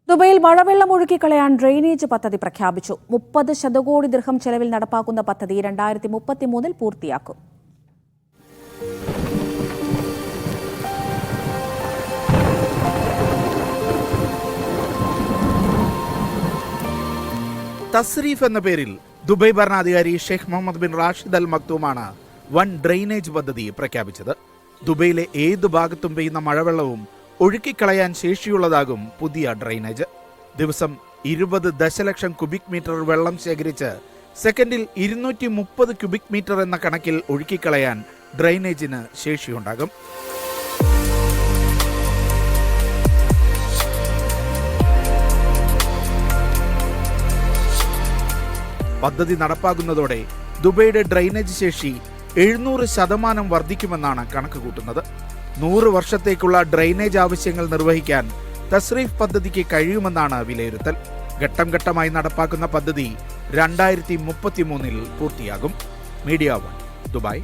ദുബൈയിൽ മഴവെള്ളം ഒഴുക്കിക്കളയാൻ ഡ്രെയിനേജ് പദ്ധതി പ്രഖ്യാപിച്ചു. 30 ശതകോടി ദിർഹം ചെലവിൽ നടപ്പാക്കുന്ന പദ്ധതി 2033 പൂർത്തിയാക്കും. തസ്രീഫ് എന്ന പേരിൽ ദുബൈ ഭരണാധികാരി ഷെയ്ഖ് മുഹമ്മദ് ബിൻ റാഷിദ് അൽ മക്തൂമാണ് വൻ ഡ്രെയിനേജ് പദ്ധതി പ്രഖ്യാപിച്ചത്. ദുബൈയിലെ ഏതു ഭാഗത്തും പെയ്യുന്ന മഴവെള്ളവും ഒഴുക്കിക്കളയാൻ ശേഷിയുള്ളതാകും പുതിയ ഡ്രെയിനേജ്. ദിവസം 20 ദശലക്ഷം ക്യൂബിക് മീറ്റർ വെള്ളം ശേഖരിച്ച് സെക്കൻഡിൽ 230 ക്യൂബിക് മീറ്റർ എന്ന കണക്കിൽ ഒഴുക്കിക്കളയാൻ ഡ്രെയിനേജിന് ശേഷിയുണ്ടാകും. പദ്ധതി നടപ്പാകുന്നതോടെ ദുബൈയുടെ ഡ്രെയിനേജ് ശേഷി 700% വർദ്ധിക്കുമെന്നാണ് കണക്ക് കൂട്ടുന്നത്. 100 വർഷത്തേക്കുള്ള ഡ്രെയിനേജ് ആവശ്യങ്ങൾ നിർവഹിക്കാൻ തസ്രീഫ് പദ്ധതിക്ക് കഴിയുമെന്നാണ് വിലയിരുത്തൽ. ഘട്ടം ഘട്ടമായി നടപ്പാക്കുന്ന പദ്ധതി 2033 പൂർത്തിയാകും. Media 1, Dubai.